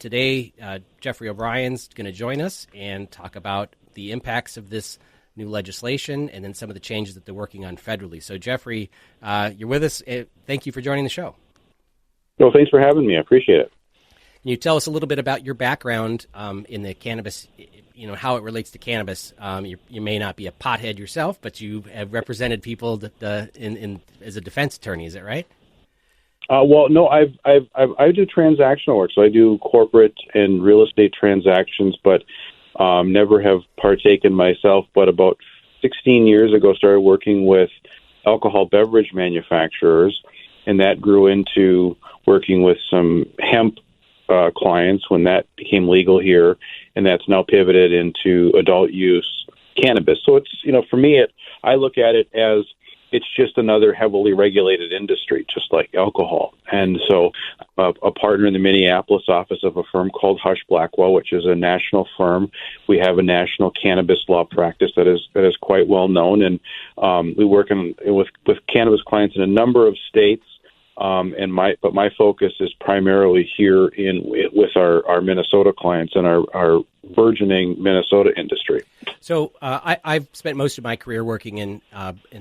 today, Jeffrey O'Brien's going to join us and talk about the impacts of this new legislation and then some of the changes that they're working on federally. So, Jeffrey, you're with us. Thank you for joining the show. Well, thanks for having me. I appreciate it. Can you tell us a little bit about your background in the cannabis, how it relates to cannabis? You may not be a pothead yourself, but you have represented people as a defense attorney. Is that right? Well, no, I do transactional work, so I do corporate and real estate transactions, but never have partaken myself. But about 16 years ago, started working with alcohol beverage manufacturers, and that grew into working with some hemp clients when that became legal here, and that's now pivoted into adult use cannabis. So it's, for me, I look at it as it's just another heavily regulated industry, just like alcohol. And so a partner in the Minneapolis office of a firm called Hush Blackwell, which is a national firm. We have a national cannabis law practice that is quite well known. And we work with cannabis clients in a number of states. But my focus is primarily here with our Minnesota clients and our burgeoning Minnesota industry. So I've spent most of my career working in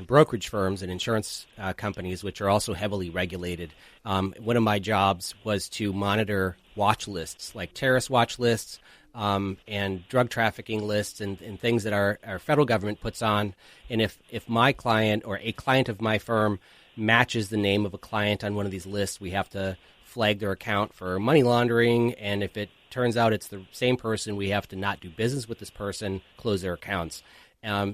brokerage firms and insurance companies, which are also heavily regulated. One of my jobs was to monitor watch lists, like terrorist watch lists and drug trafficking lists and things that our federal government puts on. And if my client or a client of my firm matches the name of a client on one of these lists, we have to flag their account for money laundering. And if it turns out it's the same person, we have to not do business with this person, close their accounts.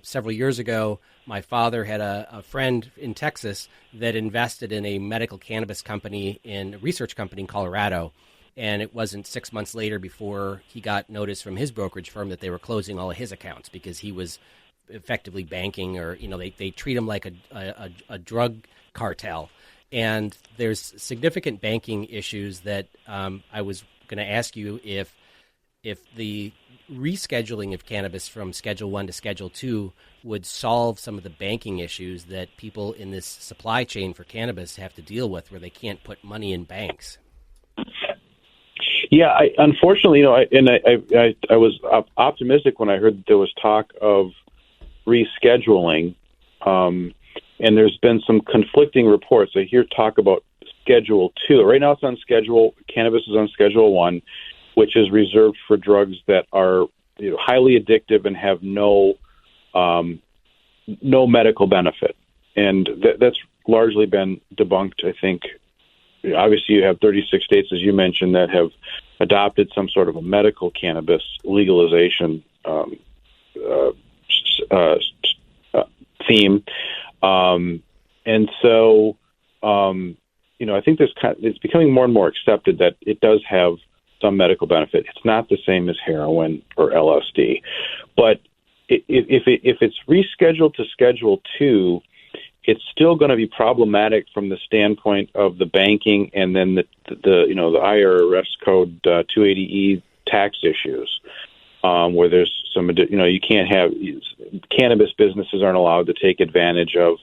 Several years ago, my father had a friend in Texas that invested in a medical cannabis company, in a research company in Colorado. And it wasn't 6 months later before he got notice from his brokerage firm that they were closing all of his accounts because he was effectively banking, or they treat him like a drug cartel. And there's significant banking issues that I was going to ask you if the rescheduling of cannabis from Schedule 1 to Schedule 2 would solve some of the banking issues that people in this supply chain for cannabis have to deal with, where they can't put money in banks. Yeah, unfortunately, I was optimistic when I heard that there was talk of rescheduling, and there's been some conflicting reports. I hear talk about Schedule 2. Right now it's on cannabis is on Schedule 1, which is reserved for drugs that are highly addictive and have no medical benefit. And that's largely been debunked, I think. Obviously, you have 36 states, as you mentioned, that have adopted some sort of a medical cannabis legalization theme. And so, I think it's becoming more and more accepted that it does have some medical benefit. It's not the same as heroin or LSD. But if it's rescheduled to Schedule 2, it's still going to be problematic from the standpoint of the banking and then the IRS code 280E tax issues, where there's some, you can't have cannabis businesses aren't allowed to take advantage of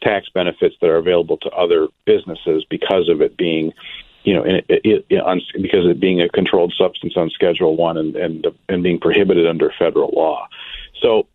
tax benefits that are available to other businesses because of it being, because of it being a controlled substance on Schedule 1 and being prohibited under federal law. So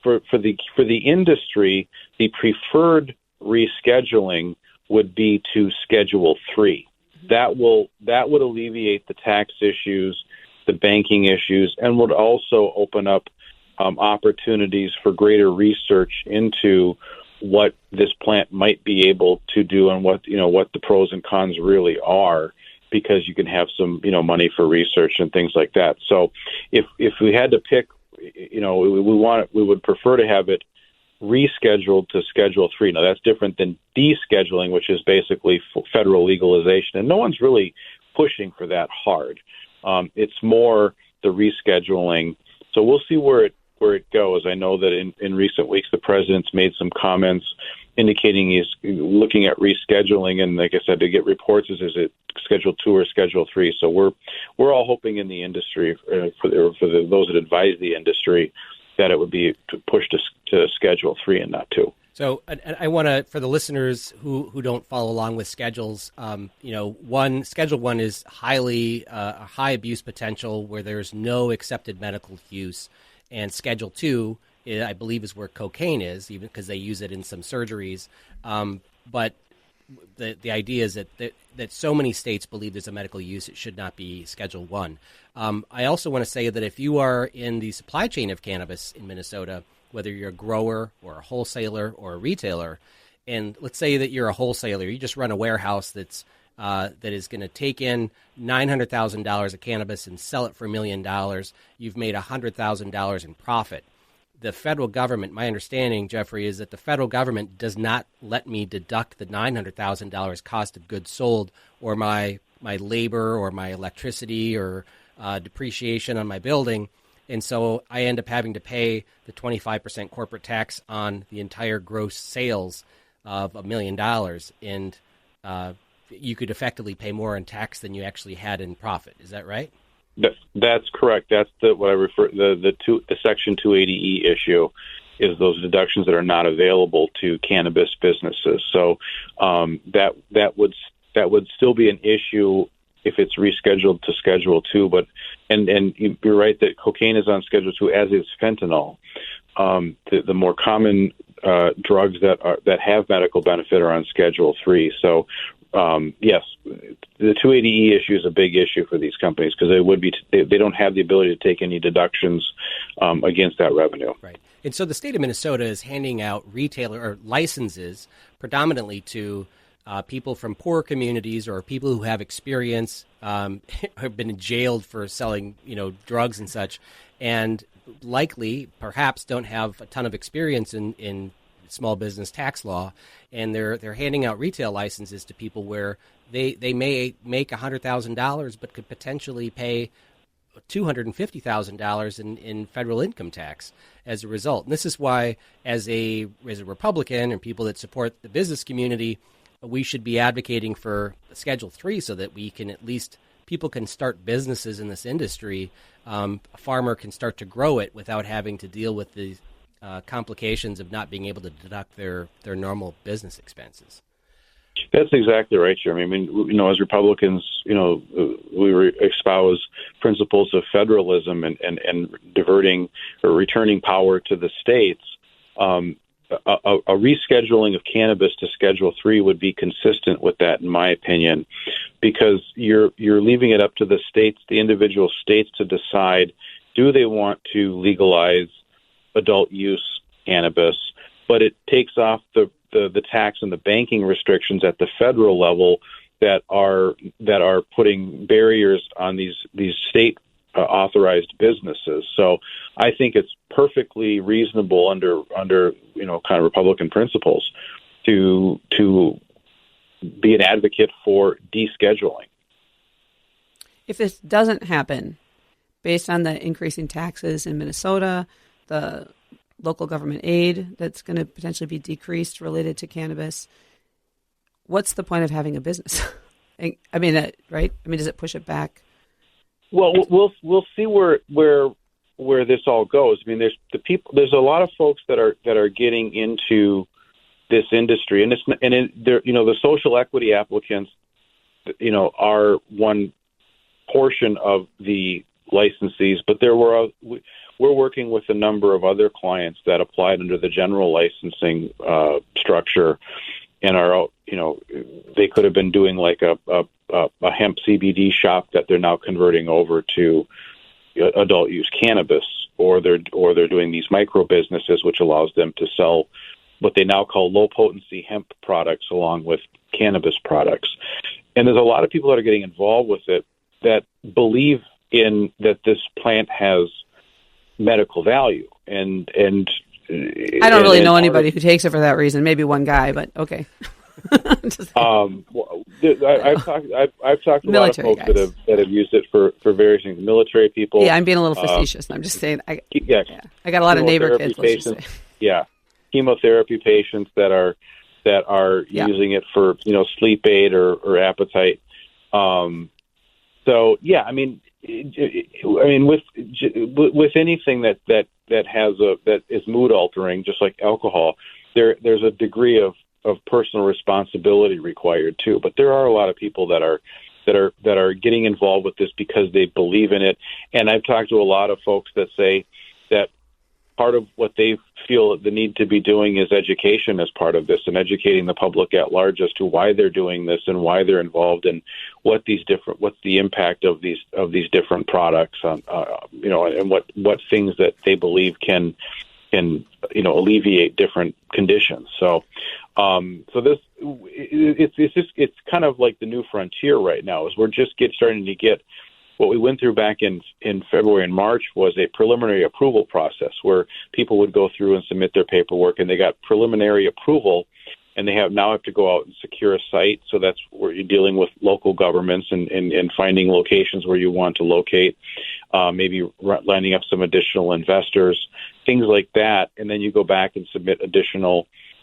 for the industry, the preferred rescheduling would be to Schedule 3. That would alleviate the tax issues, the banking issues, and would also open up opportunities for greater research into what this plant might be able to do and what the pros and cons really are, because you can have some money for research and things like that. So if we had to pick, we would prefer to have it rescheduled to Schedule 3. Now, that's different than descheduling, which is basically federal legalization, and no one's really pushing for that hard. It's more the rescheduling. So we'll see where it goes. I know that in recent weeks, the president's made some comments indicating he's looking at rescheduling, and like I said, to get reports, is it Schedule 2 or Schedule 3? So we're all hoping in the industry, for those that advise the industry, that it would be pushed to Schedule 3 and not 2. So I want to, for the listeners who don't follow along with schedules, Schedule 1 is high abuse potential where there's no accepted medical use, and Schedule 2, I believe, is where cocaine is, even because they use it in some surgeries. But the idea is that so many states believe there's a medical use, it should not be Schedule 1. I also want to say that if you are in the supply chain of cannabis in Minnesota, whether you're a grower or a wholesaler or a retailer, and let's say that you're a wholesaler, you just run a warehouse that is going to take in $900,000 of cannabis and sell it for $1 million, you've made $100,000 in profit. The federal government, my understanding, Jeffrey, is that the federal government does not let me deduct the $900,000 cost of goods sold or my labor or my electricity or depreciation on my building. And so I end up having to pay the 25% corporate tax on the entire gross sales of $1 million. And you could effectively pay more in tax than you actually had in profit. Is that right? That's correct. That's what I refer the Section 280E issue is those deductions that are not available to cannabis businesses. So that would still be an issue if it's rescheduled to Schedule 2. But and you're right that cocaine is on Schedule 2, as is fentanyl. The more common drugs that have medical benefit are on Schedule 3. So yes, the 280E issue is a big issue for these companies because they don't have the ability to take any deductions against that revenue. Right. And so the state of Minnesota is handing out retailer or licenses predominantly to people from poor communities or people who have experience, have been jailed for selling, drugs and such, and likely, perhaps, don't have a ton of experience in small business tax law, and they're handing out retail licenses to people where they may make $100,000 but could potentially pay $250,000 in federal income tax as a result. And this is why, as a Republican and people that support the business community, we should be advocating for Schedule 3 so that we can people can start businesses in this industry. A farmer can start to grow it without having to deal with the complications of not being able to deduct their normal business expenses. That's exactly right, Jeremy. I mean, as Republicans, we espouse principles of federalism and diverting or returning power to the states. A rescheduling of cannabis to Schedule 3 would be consistent with that, in my opinion, because you're leaving it up to the states, the individual states, to decide, do they want to legalize adult use cannabis, but it takes off the tax and the banking restrictions at the federal level that are putting barriers on these state authorized businesses. So I think it's perfectly reasonable under kind of Republican principles to be an advocate for descheduling. If this doesn't happen, based on the increasing taxes in Minnesota, the local government aid that's going to potentially be decreased related to cannabis, what's the point of having a business? I mean, right? I mean, does it push it back? Well, we'll see where this all goes. I mean, there's a lot of folks that are getting into this industry, and the social equity applicants, are one portion of the licensees, but we're working with a number of other clients that applied under the general licensing structure, and they could have been doing like a hemp CBD shop that they're now converting over to adult use cannabis, or they're doing these micro businesses, which allows them to sell what they now call low potency hemp products along with cannabis products. And there's a lot of people that are getting involved with it that believe in that this plant has medical value, and I don't really know anybody who takes it for that reason. Maybe one guy, but okay. I've talked to a lot of folks that have used it for various things. Military people. Yeah, I'm being a little facetious. I'm just saying. I got a lot of neighbor kids. Patients, chemotherapy patients that are using it for sleep aid or appetite. So yeah, I mean, I mean, with anything that is mood altering, just like alcohol, there's a degree of personal responsibility required too. But there are a lot of people that are getting involved with this because they believe in it. And I've talked to a lot of folks that say that part of what they feel the need to be doing is education as part of this, and educating the public at large as to why they're doing this and why they're involved, and what's the impact of these different products on, and what things that they believe can alleviate different conditions. So it's kind of like the new frontier right now, is we're just starting to get. What we went through back in February and March was a preliminary approval process where people would go through and submit their paperwork, and they got preliminary approval, and they now have to go out and secure a site. So that's where you're dealing with local governments and finding locations where you want to locate, maybe lining up some additional investors, things like that. And then you go back and submit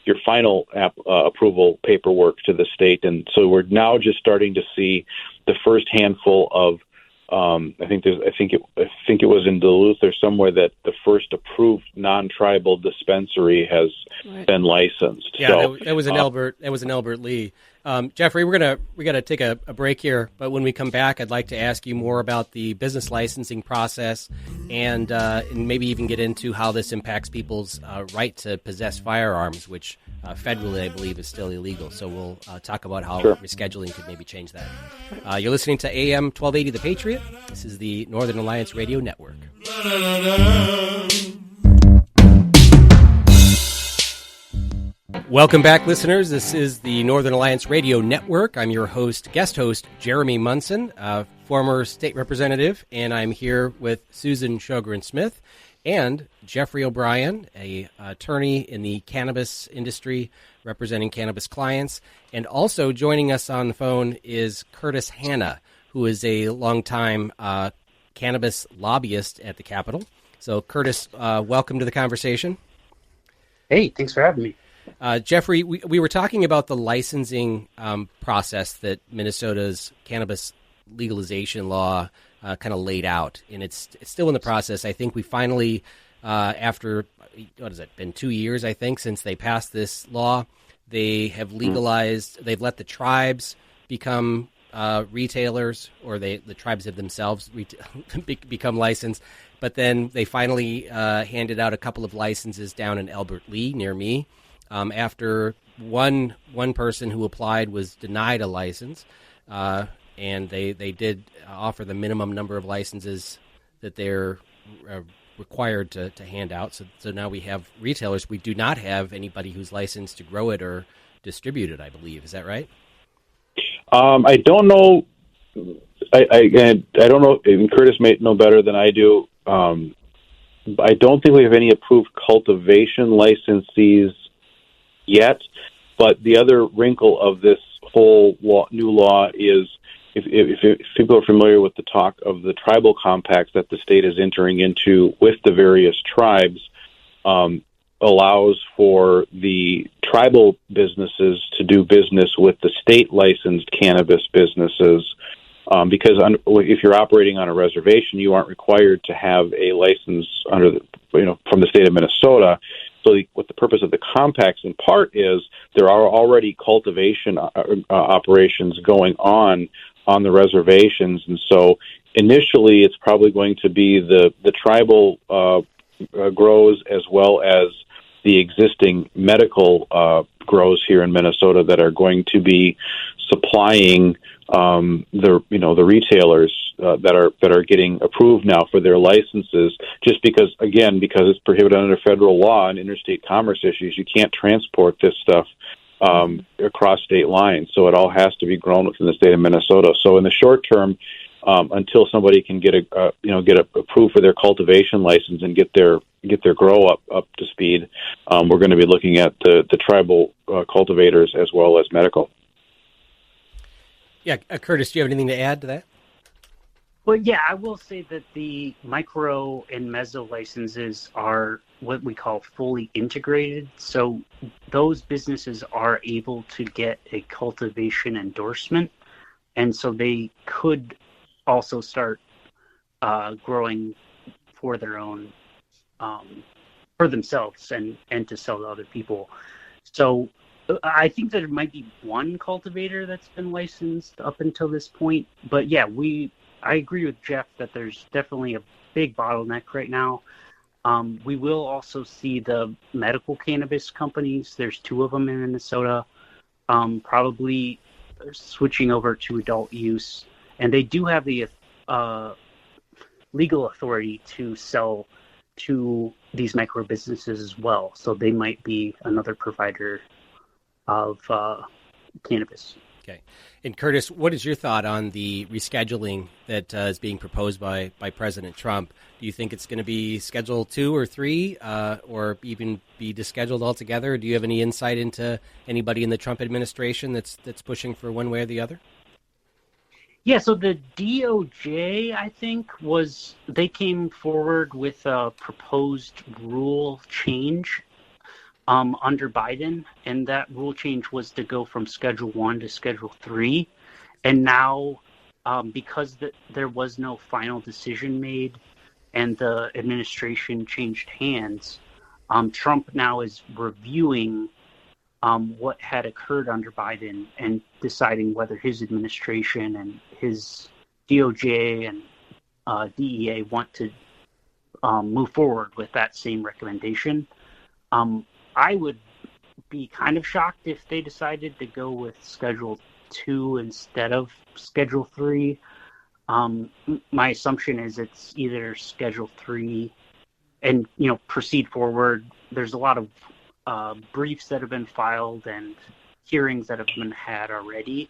your final approval paperwork to the state. And so we're now just starting to see the first handful of I think it was in Duluth or somewhere that the first approved non-tribal dispensary has been licensed. Yeah, so, that was in Albert. That was in Albert Lee. Jeffrey, we got to take a break here, but when we come back, I'd like to ask you more about the business licensing process and maybe even get into how this impacts people's right to possess firearms, which federally, I believe, is still illegal. So we'll talk about how rescheduling could maybe change that. You're listening to AM 1280 The Patriot. This is the Northern Alliance Radio Network. Welcome back, listeners. This is the Northern Alliance Radio Network. I'm your guest host, Jeremy Munson, former state representative, and I'm here with Susan Sjogren-Smith and Jeffrey O'Brien, an attorney in the cannabis industry representing cannabis clients. And also joining us on the phone is Curtis Hanna, who is a longtime cannabis lobbyist at the Capitol. So, Curtis, welcome to the conversation. Hey, thanks for having me. Jeffrey, we were talking about the licensing process that Minnesota's cannabis legalization law kind of laid out, and it's still in the process. I think we finally, after, been 2 years, I think, since they passed this law, they have legalized, they've let the tribes become retailers, or the tribes have themselves become licensed, but then they finally handed out a couple of licenses down in Albert Lee near me. After one person who applied was denied a license, and they did offer the minimum number of licenses that they're required to hand out. So now we have retailers. We do not have anybody who's licensed to grow it or distribute it, I believe. Is that right? I don't know. I don't know. And Curtis may know better than I do. I don't think we have any approved cultivation licensees yet, but the other wrinkle of this whole new law is, if people are familiar with the talk of the tribal compacts that the state is entering into with the various tribes, allows for the tribal businesses to do business with the state licensed cannabis businesses, because if you're operating on a reservation, you aren't required to have a license from the state of Minnesota. So what the purpose of the compacts in part is, there are already cultivation operations going on the reservations. And so initially it's probably going to be the tribal grows as well as the existing medical grows here in Minnesota that are going to be supplying the retailers that are getting approved now for their licenses, just because it's prohibited under federal law and interstate commerce issues. You can't transport this stuff across state lines, so it all has to be grown within the state of Minnesota. So in the short term, until somebody can get approved for their cultivation license and get their grow up to speed, we're going to be looking at the tribal cultivators as well as medical. Yeah, Curtis, do you have anything to add to that? Well, yeah, I will say that the micro and meso licenses are what we call fully integrated. So those businesses are able to get a cultivation endorsement. And so they could also start growing for their own, for themselves and to sell to other people. So I think that it might be one cultivator that's been licensed up until this point. But yeah, I agree with Jeff that there's definitely a big bottleneck right now. We will also see the medical cannabis companies. There's 2 of them in Minnesota, probably switching over to adult use. And they do have the legal authority to sell to these micro businesses as well. So they might be another provider of cannabis. Okay. And Curtis, what is your thought on the rescheduling that is being proposed by President Trump? Do you think it's going to be Schedule 2 or 3 or even be descheduled altogether? Do you have any insight into anybody in the Trump administration that's pushing for one way or the other? Yeah, so the DOJ, I think, they came forward with a proposed rule change under Biden, and that rule change was to go from Schedule 1 to Schedule 3. And now, because there was no final decision made and the administration changed hands, Trump now is reviewing what had occurred under Biden and deciding whether his administration and his DOJ and DEA want to move forward with that same recommendation. I would be kind of shocked if they decided to go with Schedule 2 instead of Schedule 3. My assumption is it's either Schedule 3 and, proceed forward. There's a lot of briefs that have been filed and hearings that have been had already.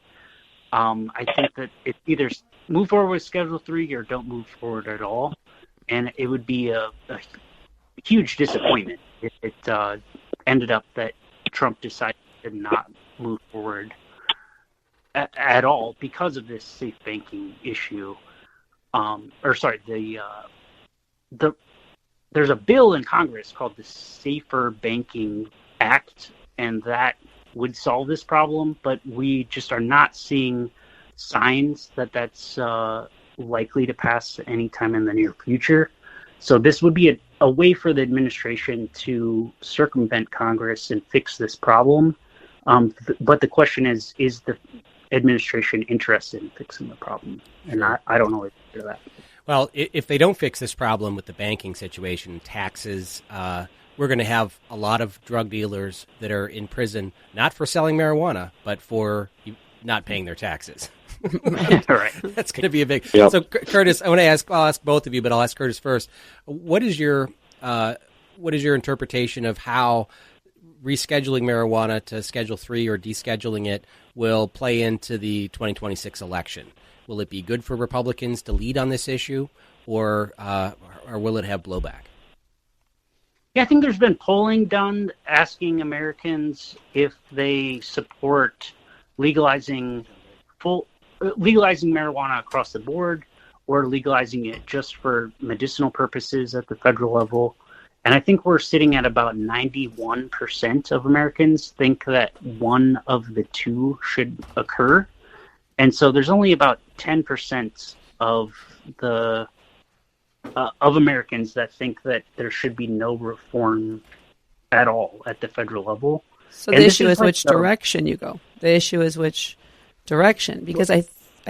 I think that it's either move forward with Schedule 3 or don't move forward at all. And it would be a huge disappointment if it ended up that Trump decided to not move forward at all because of this safe banking issue. There's a bill in Congress called the Safer Banking Act, and that would solve this problem, but we just are not seeing signs that that's likely to pass anytime in the near future. So this would be a way for the administration to circumvent Congress and fix this problem. But the question is the administration interested in fixing the problem? And I don't know what to do that. Well, if they don't fix this problem with the banking situation, taxes, we're going to have a lot of drug dealers that are in prison, not for selling marijuana, but for not paying their taxes. Right. That's going to be a big. Yep. So, Curtis, I'll ask both of you, but I'll ask Curtis first. What is your interpretation of how rescheduling marijuana to Schedule 3 or descheduling it will play into the 2026 election? Will it be good for Republicans to lead on this issue, or will it have blowback? Yeah, I think there's been polling done asking Americans if they support legalizing marijuana across the board or legalizing it just for medicinal purposes at the federal level. And I think we're sitting at about 91% of Americans think that one of the two should occur. And so there's only about 10% of Americans that think that there should be no reform at all at the federal level. So the issue is which direction you go. The issue is which direction, because I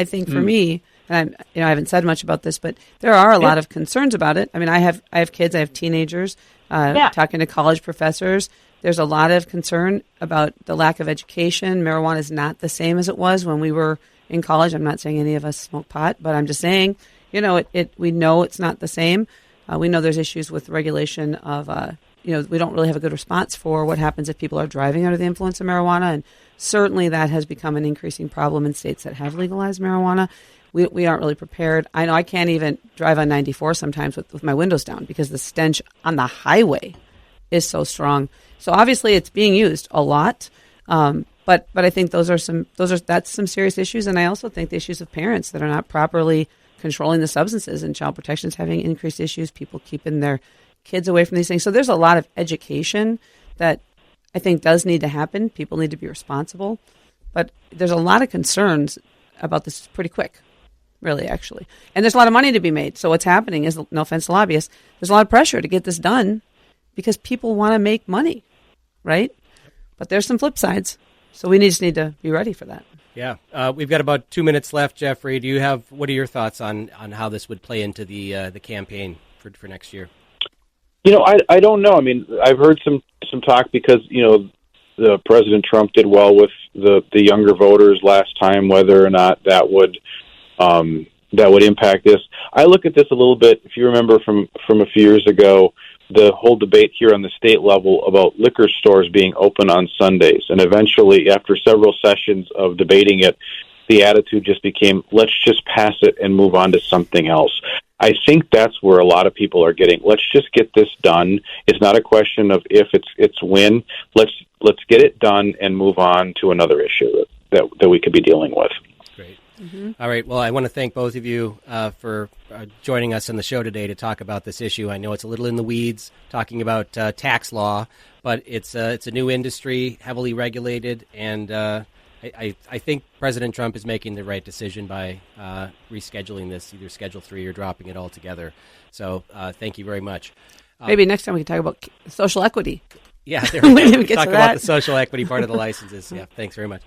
think for me, and I haven't said much about this, but there are a lot of concerns about it. I mean, I have kids, I have teenagers, talking to college professors. There's a lot of concern about the lack of education. Marijuana is not the same as it was when we were in college. I'm not saying any of us smoke pot, but I'm just saying, we know it's not the same. We know there's issues with regulation of, we don't really have a good response for what happens if people are driving under the influence of marijuana. And certainly that has become an increasing problem in states that have legalized marijuana. We aren't really prepared. I know I can't even drive on 94 sometimes with my windows down because the stench on the highway is so strong. So obviously it's being used a lot. But I think that's some serious issues. And I also think the issues of parents that are not properly controlling the substances, and child protection is having increased issues, people keeping their kids away from these things. So there's a lot of education that I think does need to happen. People need to be responsible. But there's a lot of concerns about this pretty quick. really, actually. And there's a lot of money to be made. So what's happening is, no offense to lobbyists, there's a lot of pressure to get this done because people want to make money, right? But there's some flip sides. So we just need to be ready for that. Yeah. We've got about 2 minutes left, Jeffrey. What are your thoughts on how this would play into the campaign for next year? I don't know. I mean, I've heard some talk because, the President Trump did well with the younger voters last time, whether or not that would impact this. I look at this a little bit, if you remember from a few years ago, the whole debate here on the state level about liquor stores being open on Sundays. And eventually, after several sessions of debating it, the attitude just became, let's just pass it and move on to something else. I think that's where a lot of people are getting, let's just get this done. It's not a question of if, it's when. Let's get it done and move on to another issue that we could be dealing with. Great. Mm-hmm. All right. Well, I want to thank both of you for joining us on the show today to talk about this issue. I know it's a little in the weeds, talking about tax law, but it's a new industry, heavily regulated, and I think President Trump is making the right decision by rescheduling this, either Schedule 3 or dropping it altogether. So thank you very much. Maybe next time we can talk about social equity. Yeah, there we go. Get Talk to about that. the social equity part of the licenses. Yeah, thanks very much.